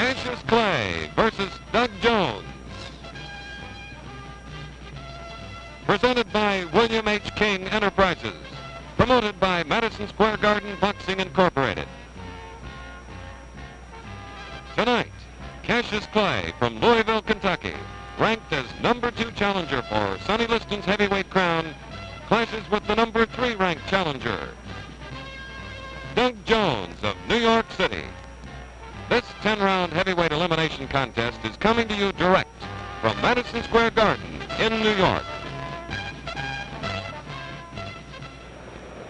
Cassius Clay versus Doug Jones. Presented by William H. King Enterprises. Promoted by Madison Square Garden Boxing Incorporated. Tonight, Cassius Clay from Louisville, Kentucky, ranked as #2 challenger for Sonny Liston's heavyweight crown, clashes with the #3 ranked challenger, Doug Jones of New York City. This 10-round heavyweight elimination contest is coming to you direct from Madison Square Garden in New York.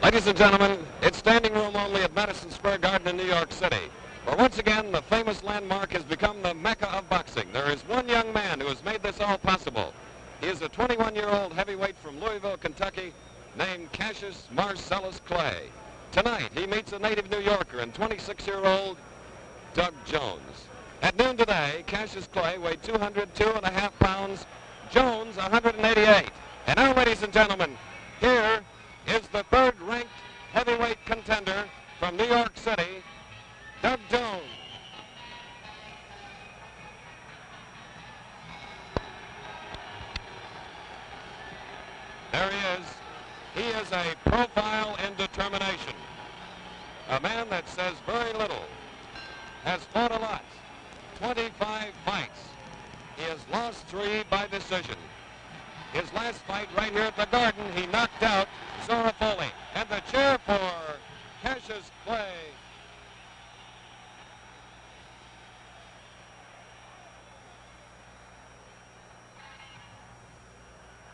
Ladies and gentlemen, it's standing room only at Madison Square Garden in New York City. But once again, the famous landmark has become the Mecca of boxing. There is one young man who has made this all possible. He is a 21-year-old heavyweight from Louisville, Kentucky, named Cassius Marcellus Clay. Tonight, he meets a native New Yorker and 26-year-old Doug Jones. At noon today, Cassius Clay weighed 202.5 pounds, Jones 188. And now, ladies and gentlemen, here is the third-ranked heavyweight contender from New York City, Doug Jones. There he is. He is a profile in determination. A man that says very little, has fought a lot, 25 fights. He has lost 3 by decision. His last fight right here at the Garden, he knocked out Zora Foley. And the cheer for Cassius Clay.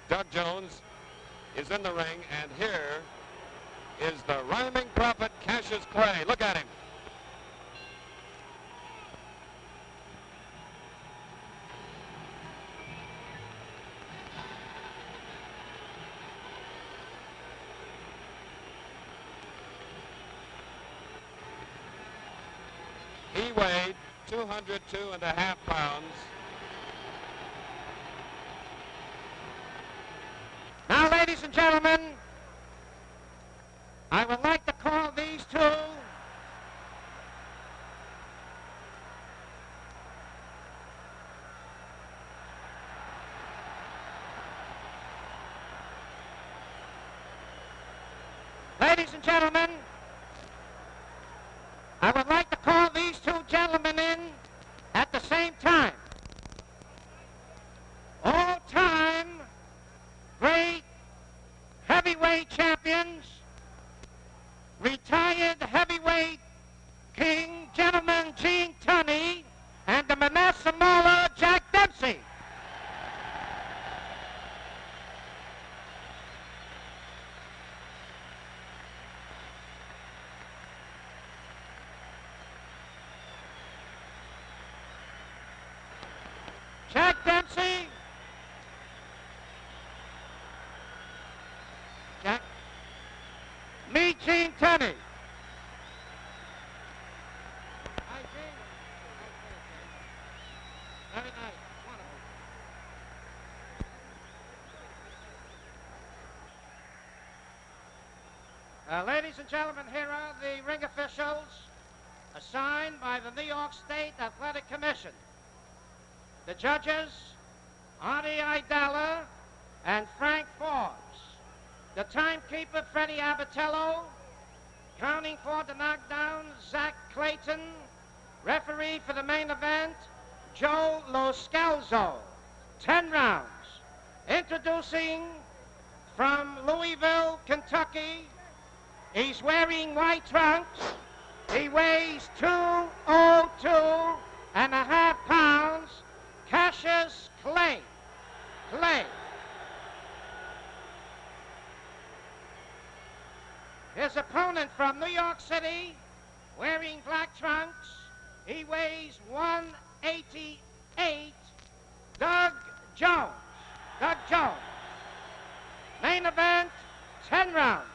Doug Jones is in the ring, and here is the rhyming prophet Cassius Clay. Look at him. He weighed 202.5 pounds. Now, ladies and gentlemen, I would like to call these two gentlemen in at the same time. All-time great heavyweight champions, retired heavyweight king, gentleman Gene Tunney, and the Manasseh Mauler, Jack Dempsey. Jack Dempsey. Jack. Me, Gene Tunney. Hi, Gene. Very nice. Wonderful. Ladies and gentlemen, here are the ring officials assigned by the New York State Athletic Commission. The judges, Artie Aidala and Frank Forbes. The timekeeper, Freddie Abatello. Counting for the knockdown, Zach Clayton. Referee for the main event, Joe LoScalzo. 10 rounds. Introducing from Louisville, Kentucky. He's wearing white trunks. He weighs 202.5 pounds. Cassius Clay. His opponent from New York City, wearing black trunks. He weighs 188. Doug Jones. Main event, 10 rounds.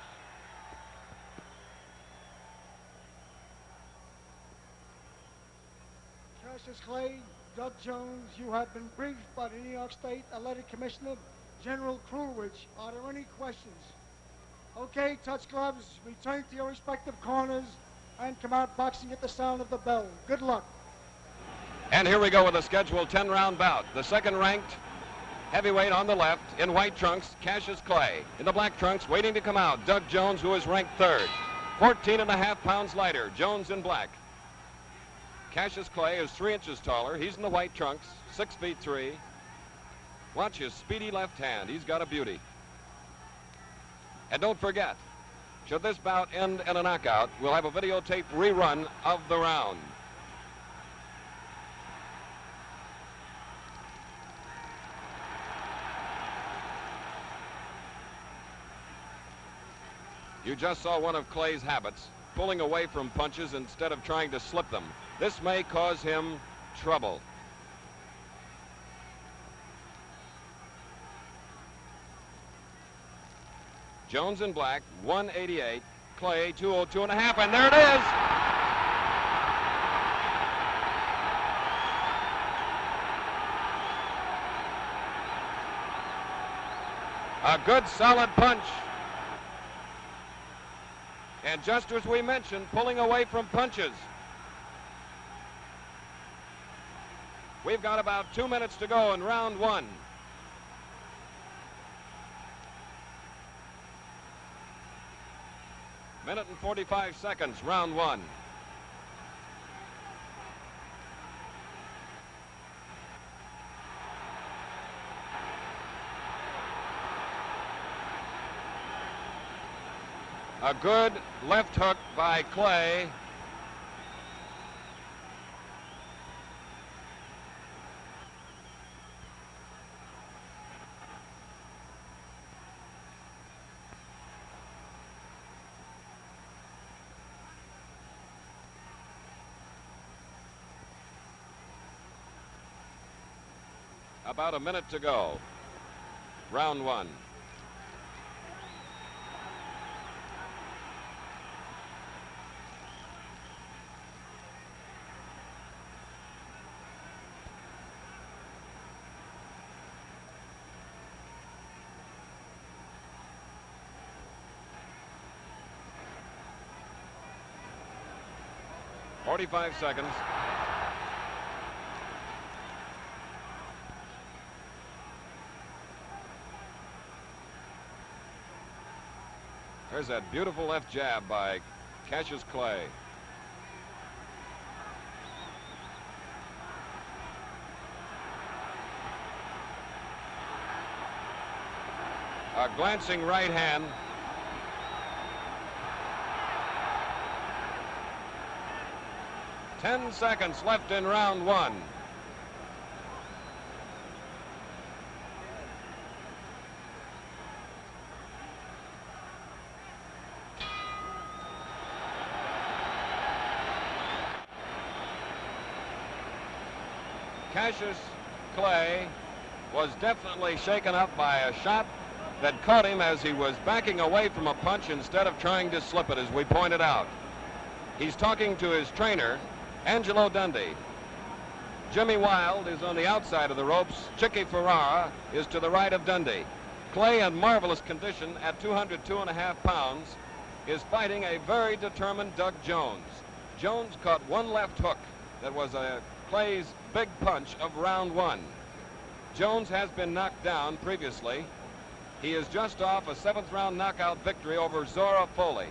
Cassius Clay, Doug Jones, you have been briefed by the New York State Athletic Commissioner, General Krulwich. Are there any questions? Okay, touch gloves, return to your respective corners, and come out boxing at the sound of the bell. Good luck. And here we go with a scheduled 10-round bout. The second-ranked heavyweight on the left, in white trunks, Cassius Clay. In the black trunks, waiting to come out, Doug Jones, who is ranked third. 14.5 pounds lighter, Jones in black. Cassius Clay is 3 inches taller. He's in the white trunks, 6'3". Watch his speedy left hand. He's got a beauty. And don't forget, should this bout end in a knockout, we'll have a videotape rerun of the round. You just saw one of Clay's habits, pulling away from punches instead of trying to slip them. This may cause him trouble. Jones in black, 188. Clay, 202.5, and there it is! A good solid punch. And just as we mentioned, pulling away from punches. We've got about 2 minutes to go in round one. Minute and 45 seconds, round one. A good left hook by Clay. About a minute to go. Round one. "45 seconds. There's that beautiful left jab by Cassius Clay. A glancing right hand. "10 seconds left in round one. Cassius Clay was definitely shaken up by a shot that caught him as he was backing away from a punch instead of trying to slip it, as we pointed out. He's talking to his trainer, Angelo Dundee. Jimmy Wild is on the outside of the ropes. Chicky Ferrara is to the right of Dundee. Clay, in marvelous condition at 202.5 pounds, is fighting a very determined Doug Jones. Jones caught one left hook that was Clay's big punch of round one. Jones has been knocked down previously. He is just off a 7th-round knockout victory over Zora Foley.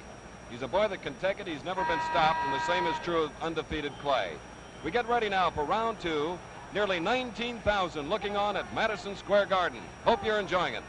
He's a boy that can take it. He's never been stopped, and the same is true of undefeated Clay. We get ready now for round two. Nearly 19,000 looking on at Madison Square Garden. Hope you're enjoying it.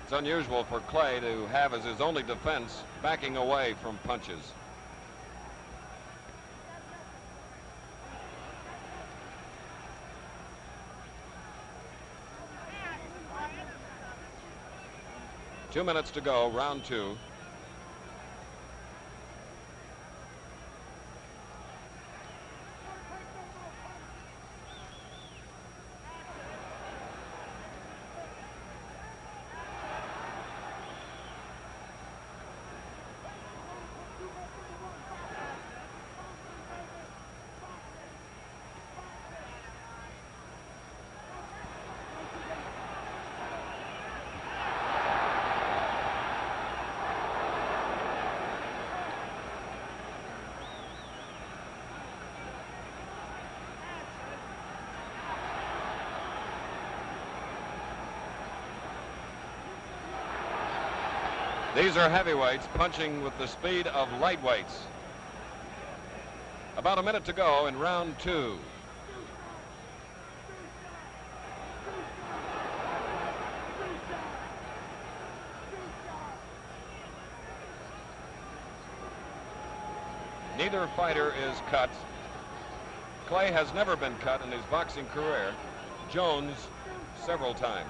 It's unusual for Clay to have as his only defense backing away from punches. 2 minutes to go, round 2. These are heavyweights punching with the speed of lightweights. About a minute to go in round 2. Neither fighter is cut. Clay has never been cut in his boxing career. Jones several times.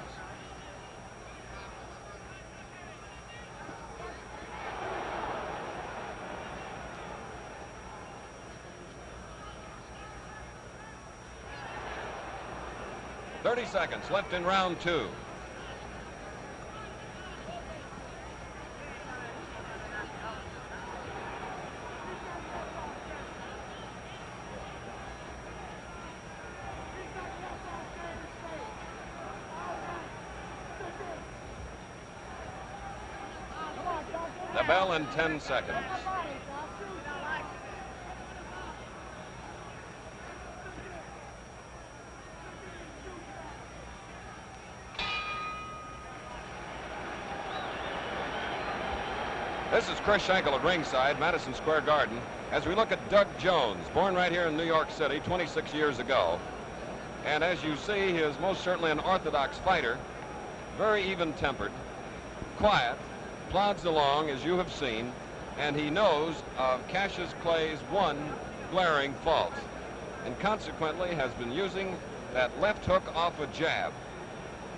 .30 seconds left in round 2. The bell in 10 seconds. This is Chris Schenkel at ringside, Madison Square Garden, as we look at Doug Jones, born right here in New York City 26 years ago. And as you see, he is most certainly an orthodox fighter, very even-tempered, quiet, plods along as you have seen, and he knows of Cassius Clay's one glaring fault, and consequently has been using that left hook off a jab.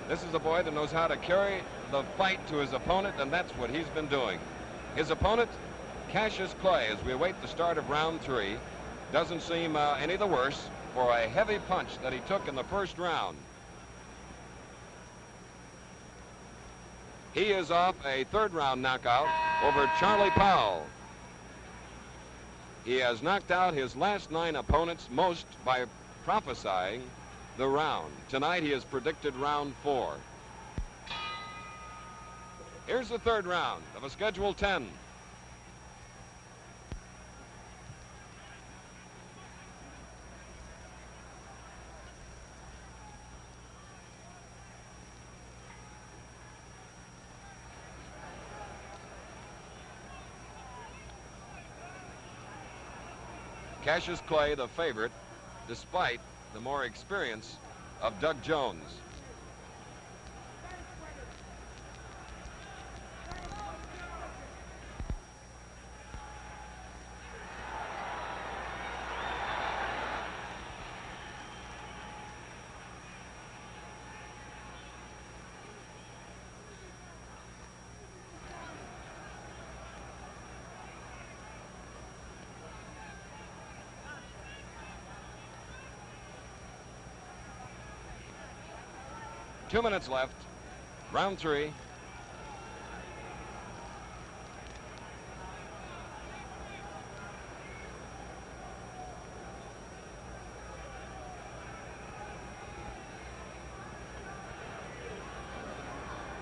This is a boy that knows how to carry the fight to his opponent, and that's what he's been doing. His opponent, Cassius Clay, as we await the start of round 3, doesn't seem any the worse for a heavy punch that he took in the first round. He is off a third-round knockout over Charlie Powell. He has knocked out his last 9 opponents, most by prophesying the round. Tonight he has predicted round 4. Here's the third round of a scheduled 10. Cassius Clay, the favorite, despite the more experience of Doug Jones. Two minutes left, round 3.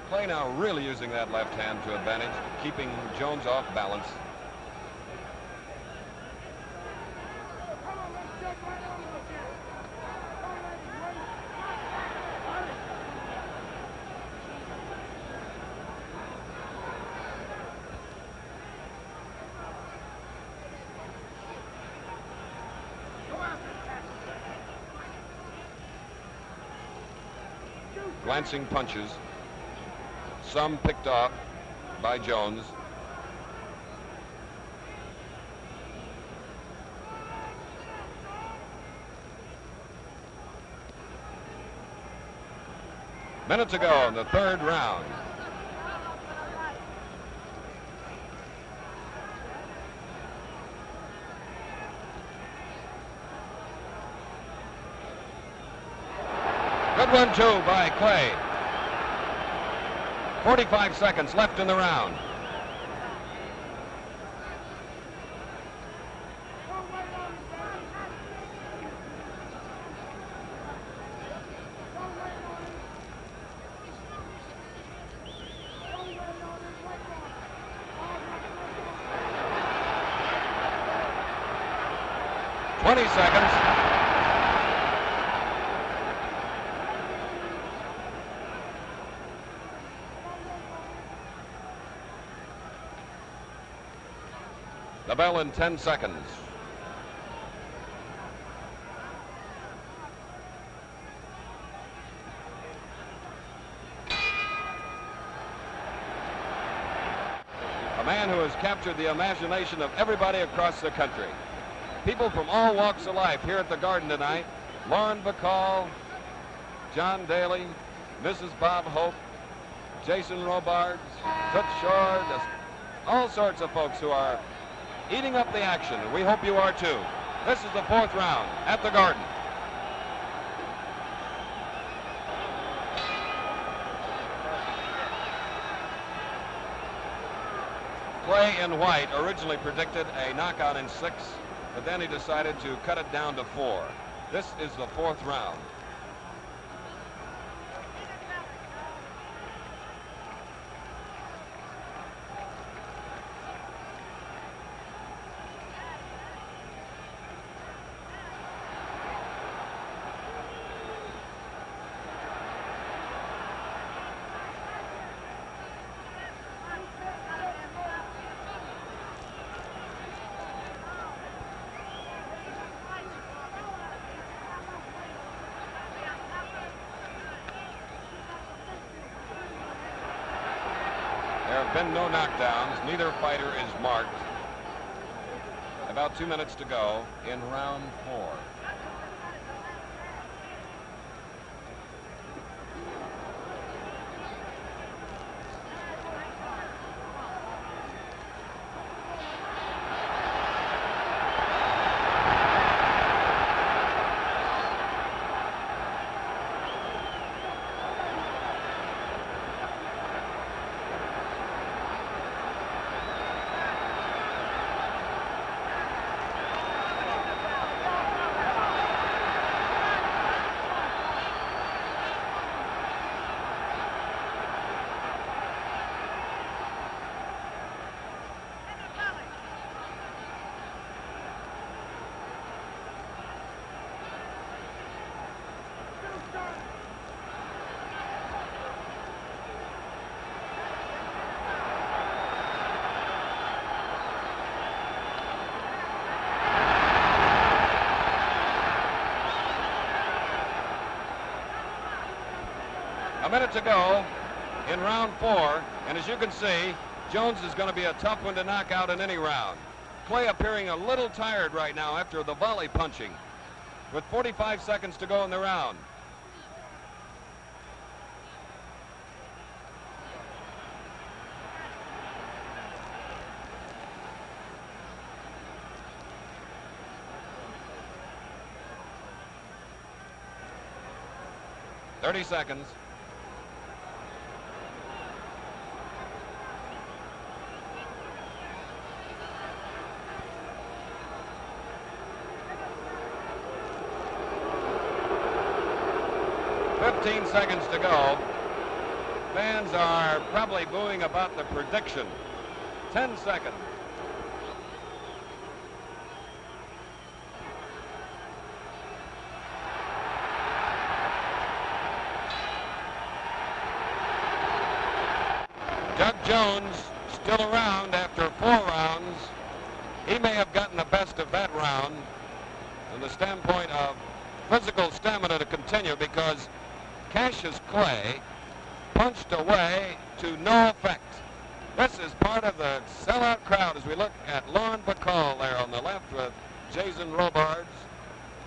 Clay now really using that left hand to advantage, keeping Jones off balance. Glancing punches, some picked off by Jones. Minute to go in the third round. Good one, too, by Clay. 45 seconds left in the round. Seconds. The bell in 10 seconds. A man who has captured the imagination of everybody across the country. People from all walks of life here at the Garden tonight. Lauren Bacall, John Daly, Mrs. Bob Hope, Jason Robards, Toots Shore, all sorts of folks who are eating up the action, and we hope you are too. This is the 4th round at the Garden. Clay in white originally predicted a knockout in 6. But then he decided to cut it down to 4. This is the 4th round. There have been no knockdowns. Neither fighter is marked. About 2 minutes to go in round 4. A minute to go in round 4, and as you can see, Jones is going to be a tough one to knock out in any round. Clay appearing a little tired right now after the volley punching, with 45 seconds to go in the round. Thirty seconds. Seconds to go. Fans are probably booing about the prediction. 10 seconds. Doug Jones still around after 4 rounds. He may have gotten the best of that round from the standpoint of physical stamina to continue, because Cassius Clay punched away to no effect. This is part of the sellout crowd as we look at Lauren Bacall there on the left with Jason Robards,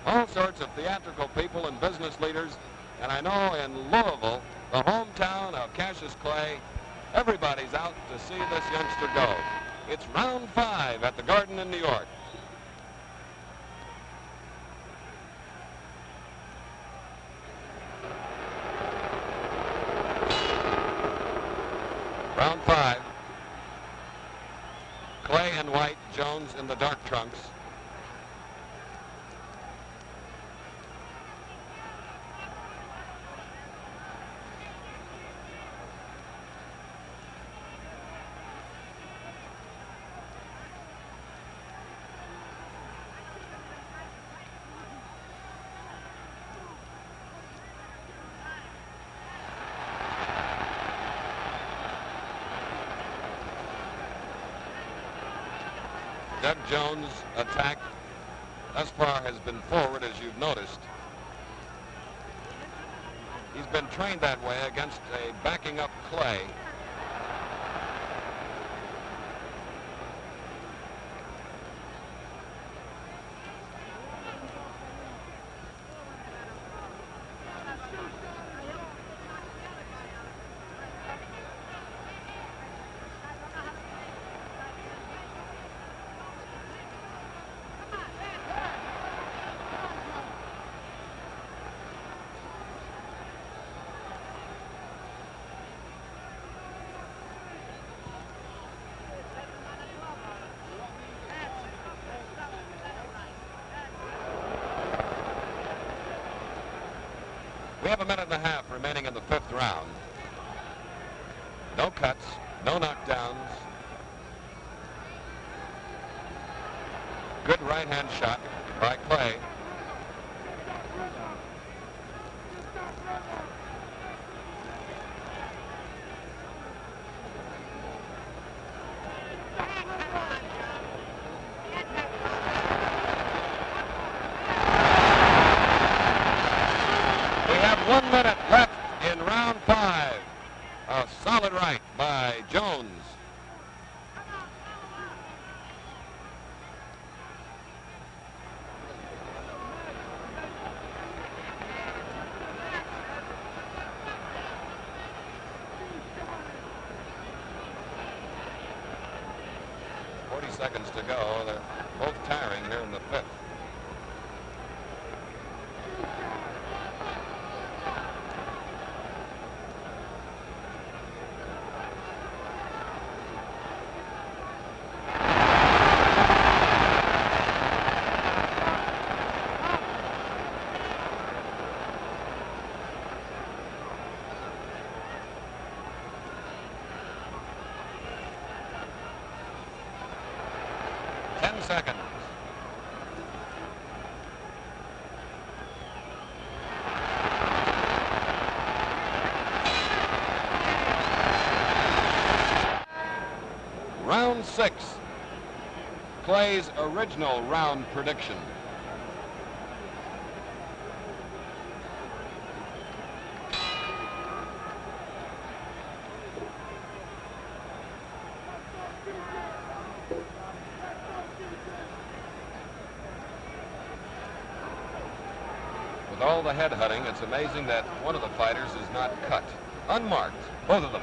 all sorts of theatrical people and business leaders. And I know in Louisville, the hometown of Cassius Clay, everybody's out to see this youngster go. It's round 5 at the Garden in New York. Jones in the dark trunks. Doug Jones' attack thus far has been forward, as you've noticed. He's been trained that way against a backing up Clay. We have a minute and a half remaining in the 5th round. No cuts, no knockdowns. Good right-hand shot by Clay. We have 1 minute left in round 5. A solid right by Jones. Seconds to go. They're both tiring here in the 5th. Seconds. Round 6. Clay's original round prediction. With all the head-hunting, it's amazing that one of the fighters is not cut. Unmarked, both of them.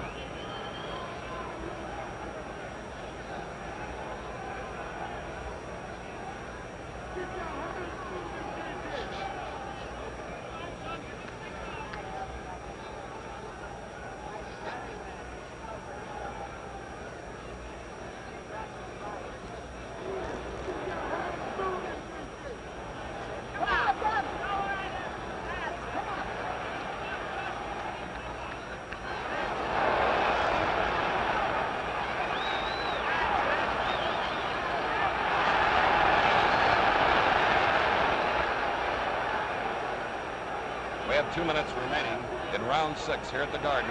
We have 2 minutes remaining in round 6 here at the Garden.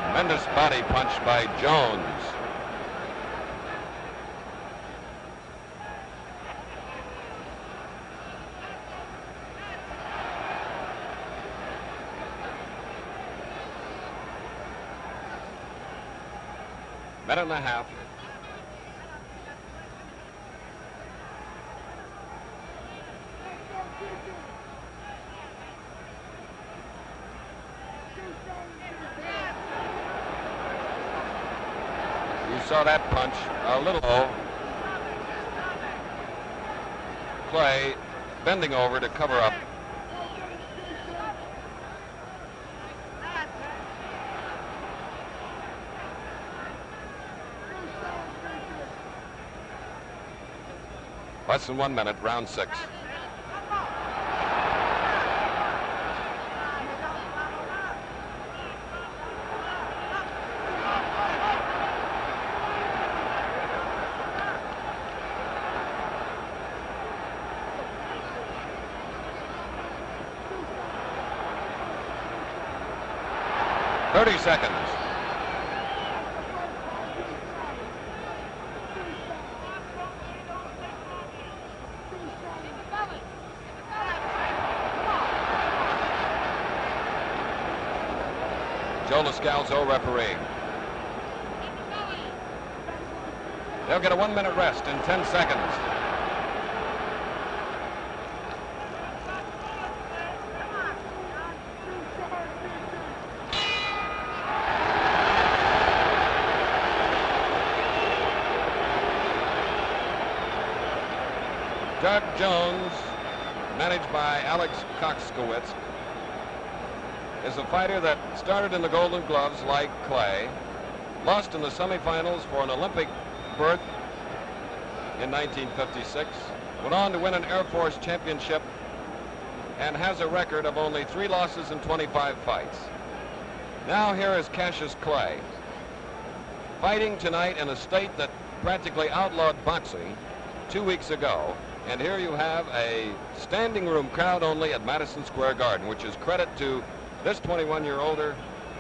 Tremendous body punch by Jones. Minute and a half. You saw that punch a little low. Clay bending over to cover up. Less than 1 minute, round 6. Thirty seconds. LoScalzo refereeing. They'll get a 1 minute rest in 10 seconds. Doug Jones, managed by Alex Coxkowitz, is a fighter that started in the Golden Gloves like Clay, lost in the semifinals for an Olympic berth in 1956, went on to win an Air Force championship, and has a record of only 3 losses in 25 fights. Now here is Cassius Clay, fighting tonight in a state that practically outlawed boxing 2 weeks ago. And here you have a standing room crowd only at Madison Square Garden, which is credit to this 21-year-older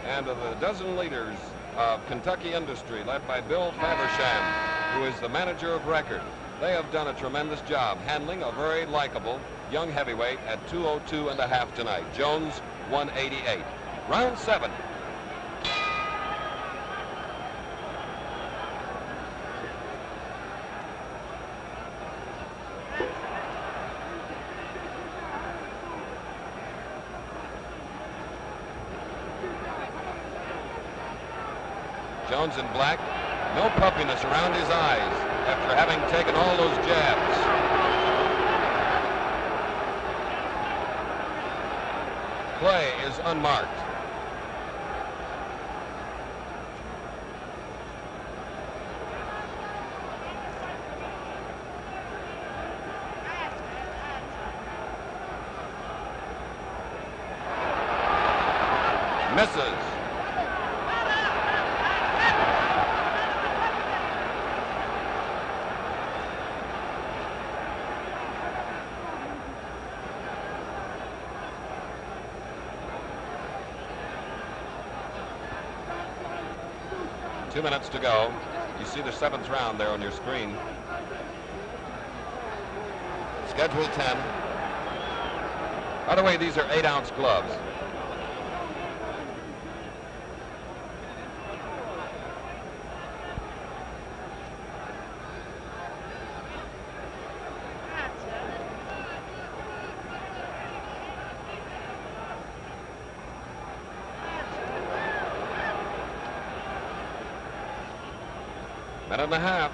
and of the dozen leaders of Kentucky industry, led by Bill Faversham, who is the manager of record. They have done a tremendous job handling a very likable young heavyweight at 202.5 tonight. Jones, 188. Round 7. Jones in black, no puffiness around his eyes after having taken all those jabs. Clay is unmarked. Misses. Two minutes to go. You see the 7th round there on your screen. Schedule 10. By the way, these are 8-ounce gloves. Minute and a half.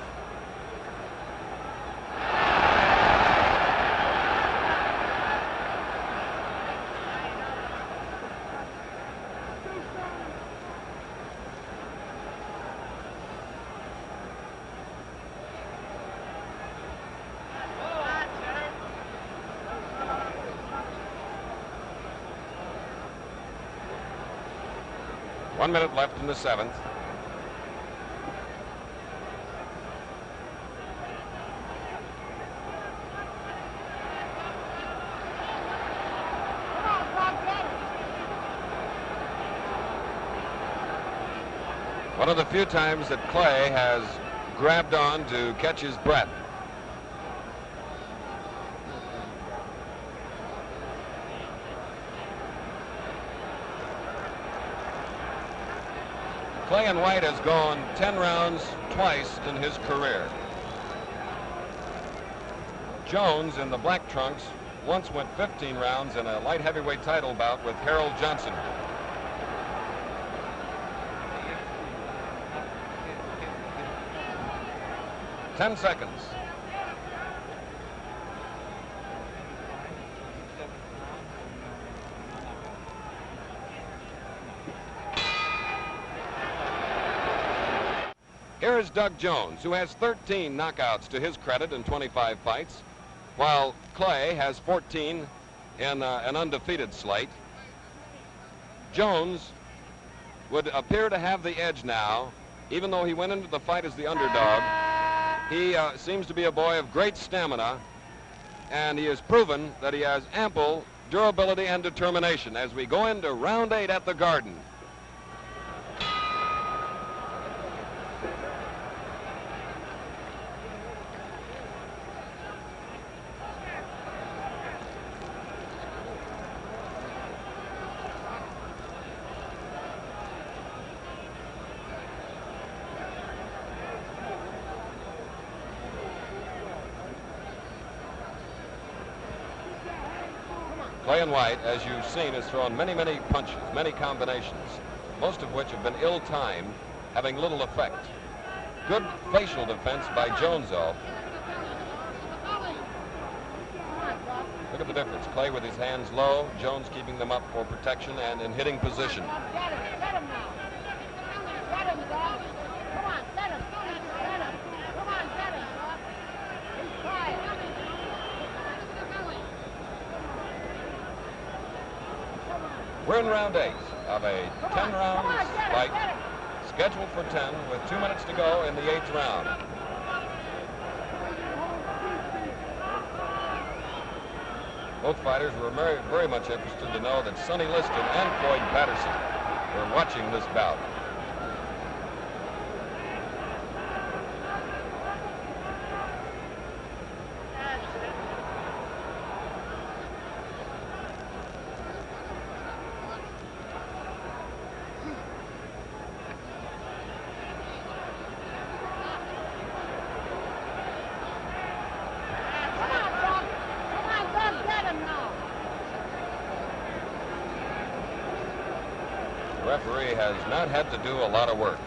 One minute left in the 7th. One of the few times that Clay has grabbed on to catch his breath. Clay in white has gone 10 rounds twice in his career. Jones in the black trunks once went 15 rounds in a light heavyweight title bout with Harold Johnson. Ten seconds. Here is Doug Jones, who has 13 knockouts to his credit in 25 fights, while Clay has 14 in an undefeated slate. Jones would appear to have the edge now, even though he went into the fight as the underdog. He seems to be a boy of great stamina, and he has proven that he has ample durability and determination as we go into round 8 at the Garden. Clay and White, as you've seen, has thrown many, many punches, many combinations, most of which have been ill-timed, having little effect. Good facial defense by Jones, though. Look at the difference. Clay with his hands low, Jones keeping them up for protection and in hitting position. Get him now. Get him, dog. Come on, get him. Get him. Come on, get him, dog. He's quiet. We're in round 8 of a 10-round fight, scheduled for 10 with 2 minutes to go in the 8th round. Both fighters were very much interested to know that Sonny Liston and Floyd Patterson were watching this bout. The referee has not had to do a lot of work.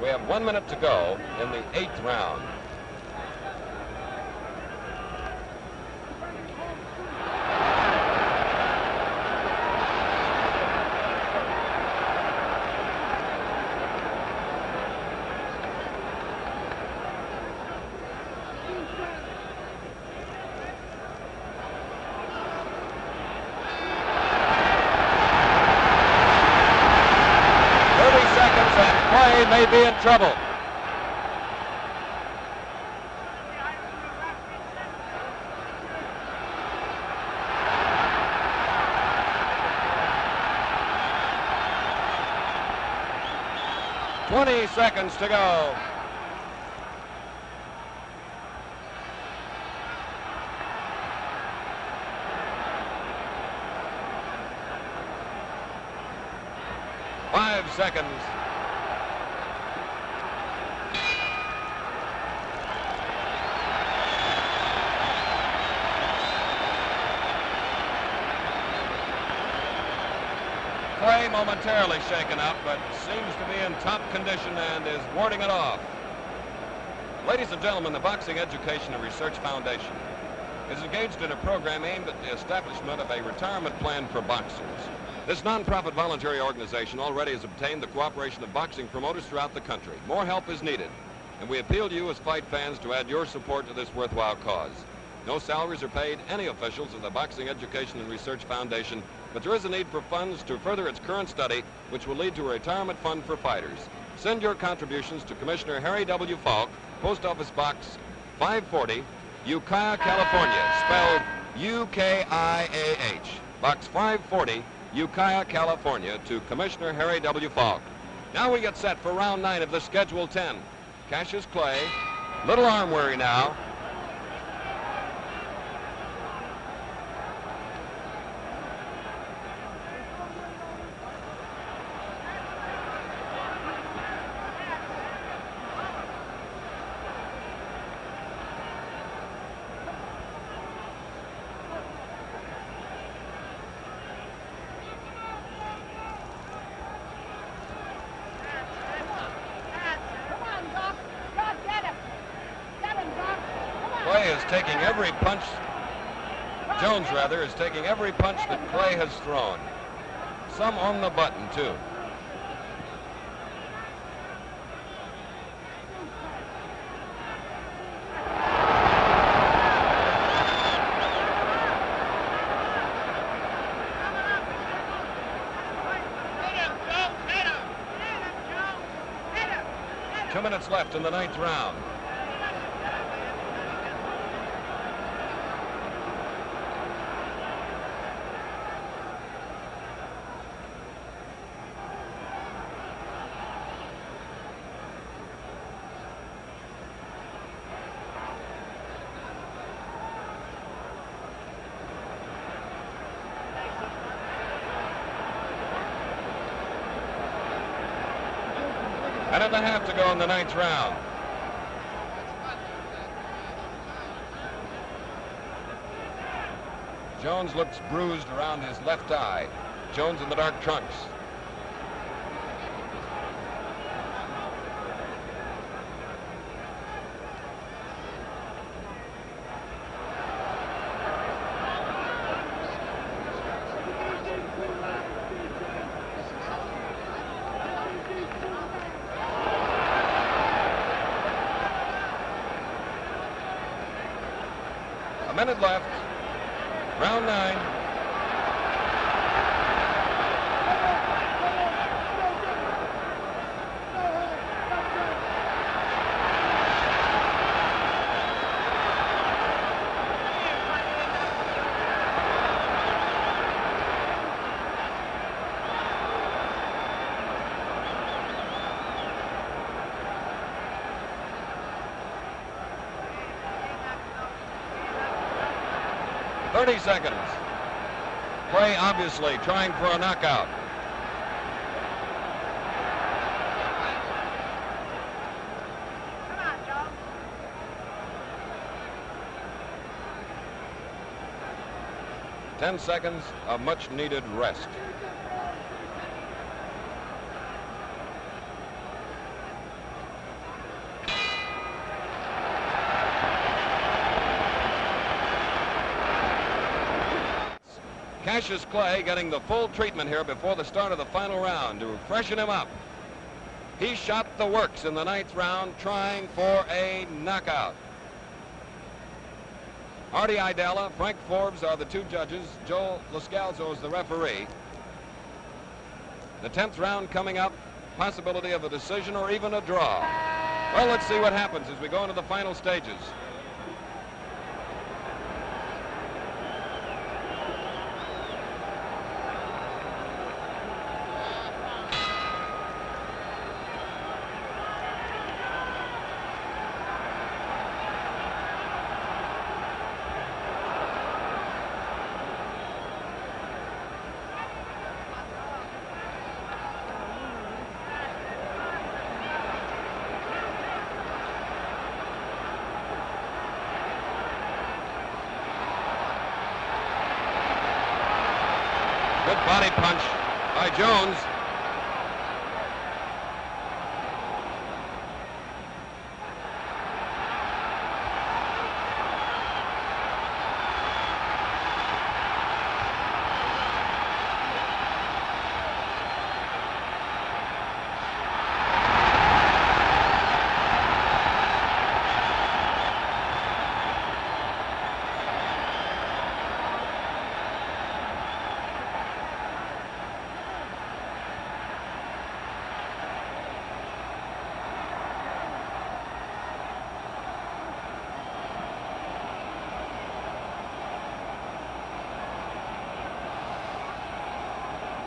We have 1 minute to go in the 8th round. May be in trouble. "20 seconds to go. "5 seconds. Clay momentarily shaken up, but seems to be in top condition and is warding it off. Ladies and gentlemen, the Boxing Education and Research Foundation is engaged in a program aimed at the establishment of a retirement plan for boxers. This non-profit voluntary organization already has obtained the cooperation of boxing promoters throughout the country. More help is needed, and we appeal to you as fight fans to add your support to this worthwhile cause. No salaries are paid any officials of the Boxing Education and Research Foundation, but there is a need for funds to further its current study, which will lead to a retirement fund for fighters. Send your contributions to Commissioner Harry W. Falk, Post Office Box 540, Ukiah, California, spelled U-K-I-A-H. Box 540, Ukiah, California, to Commissioner Harry W. Falk. Now we get set for round 9 of the Schedule 10. Cassius Clay, little arm weary now. Come on, Doc. Doc, get him. Get him, Doc. taking every punch, Jones rather, is taking every punch that Clay has thrown. Some on the button, too. Left in the 9th round. Minute and a half to go in the 9th round. Jones looks bruised around his left eye. Jones in the dark trunks. A minute left. Round 9. .30 seconds. Clay obviously trying for a knockout. Come on, Joe. Ten seconds of much needed rest. Cassius Clay getting the full treatment here before the start of the final round to freshen him up. He shot the works in the 9th round trying for a knockout. Artie Aidala, Frank Forbes are the 2 judges. LoScalzo is the referee. The 10th round coming up, possibility of a decision or even a draw. Well, let's see what happens as we go into the final stages. Good body punch by Jones.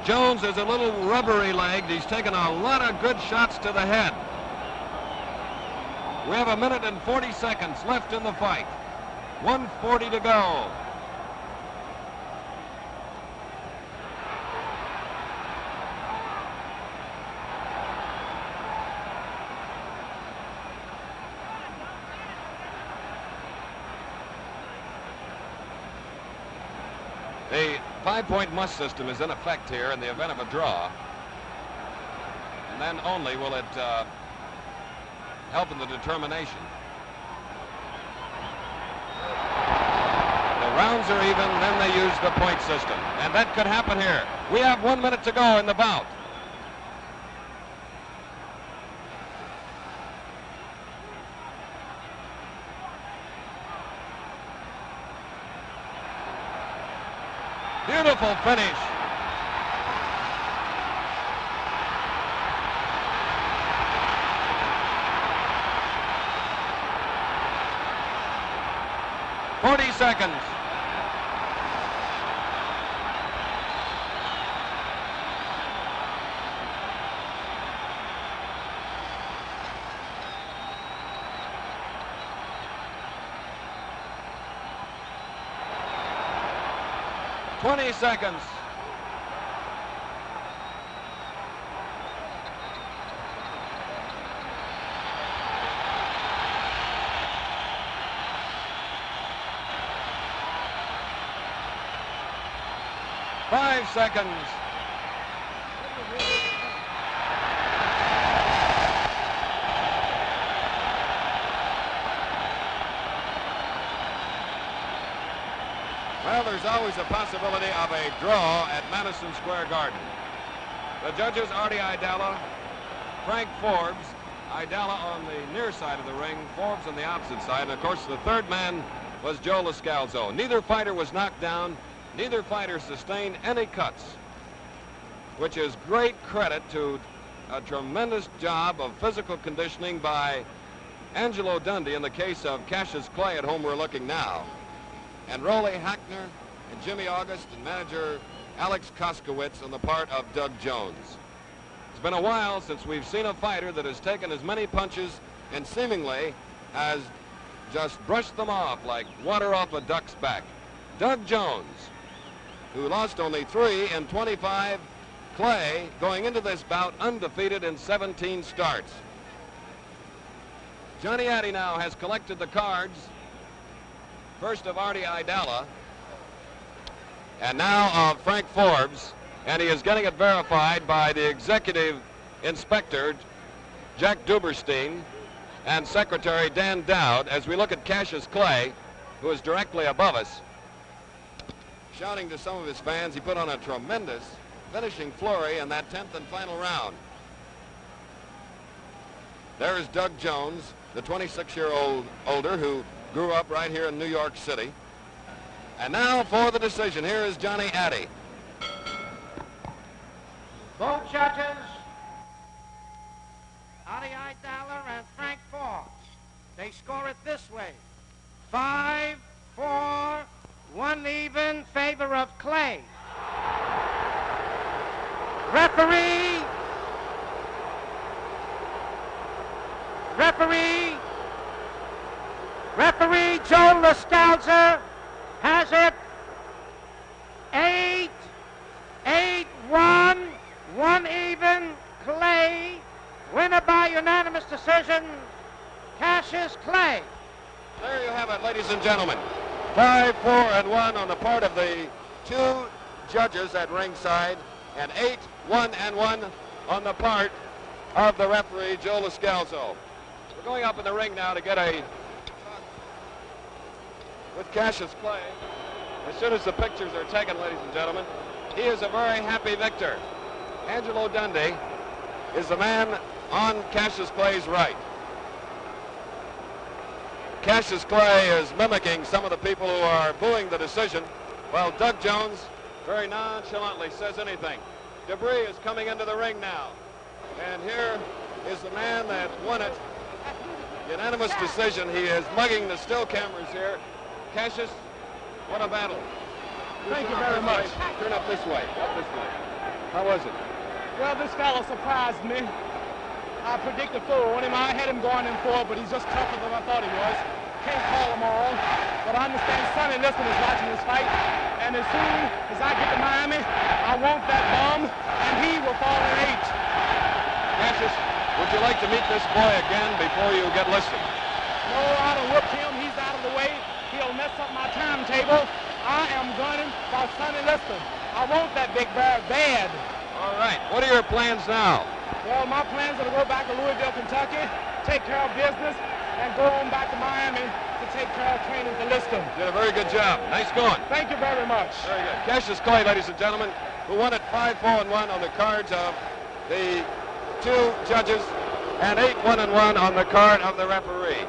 Jones is a little rubbery-legged. He's taken a lot of good shots to the head. We have a minute and 40 seconds left in the fight. 1:40 to go. The 5-point must system is in effect here in the event of a draw. And then only will it help in the determination. The rounds are even, then they use the point system. And that could happen here. We have 1 minute to go in the bout. Beautiful finish. Seconds. Twenty seconds. Five seconds. Well, there's always a possibility of a draw at Madison Square Garden. The judges, Artie Aidala, Frank Forbes, Aidala on the near side of the ring, Forbes on the opposite side, and of course the third man was Joe LoScalzo. Neither fighter was knocked down. Neither fighter sustained any cuts, which is great credit to a tremendous job of physical conditioning by Angelo Dundee in the case of Cassius Clay, at whom we're looking now, and Rolly Hackner and Jimmy August and manager Alex Koskowitz on the part of Doug Jones. It's been a while since we've seen a fighter that has taken as many punches and seemingly has just brushed them off like water off a duck's back. Doug Jones, who lost only 3 in 25. Clay, going into this bout undefeated in 17 starts. Johnny Addy now has collected the cards. First of Artie Aidala, and now of Frank Forbes, and he is getting it verified by the executive inspector, Jack Duberstein, and Secretary Dan Dowd, as we look at Cassius Clay, who is directly above us. Shouting to some of his fans, he put on a tremendous finishing flurry in that 10th and final round. There is Doug Jones, the 26-year-old older who grew up right here in New York City. And now for the decision, here is Johnny Addy. Both judges, Artie Aidala and Frank Forbes, they score it this way: 5-4. 1 even, favor of Clay. Referee Joe LoScalzo has it 8-1, 1 even, Clay. Winner by unanimous decision, Cassius Clay. There you have it, ladies and gentlemen. 5-4-1 on the part of the 2 judges at ringside, and 8-1-1 on the part of the referee, Joe LoScalzo. We're going up in the ring now to get a with Cassius Clay. As soon as the pictures are taken, ladies and gentlemen, he is a very happy victor. Angelo Dundee is the man on Cassius Clay's right. Cassius Clay is mimicking some of the people who are booing the decision, while Doug Jones very nonchalantly says anything. Debris is coming into the ring now. And here is the man that won it. Unanimous decision. He is mugging the still cameras here. Cassius, what a battle. Thank you very much. Turn up this way, up this way. How was it? Well, this fellow surprised me. I predicted 4 on him. I had him going in 4, but he's just tougher than I thought he was. Can't call him all, but I understand Sonny Liston is watching this fight, and as soon as I get to Miami, I want that bum, and he will fall in 8. Cassius, would you like to meet this boy again before you get listed? No, I done whooped him. He's out of the way. He'll mess up my timetable. I am gunning for Sonny Liston. I want that big bear bad. All right. What are your plans now? Well, my plans are to go back to Louisville, Kentucky, take care of business, and go on back to Miami to take care of training to list them. Did a very good job. Nice going. Thank you very much. Very good. Cassius Clay, ladies and gentlemen, who won at 5-4-1 on the cards of the 2 judges and 8-1-1 on the card of the referee.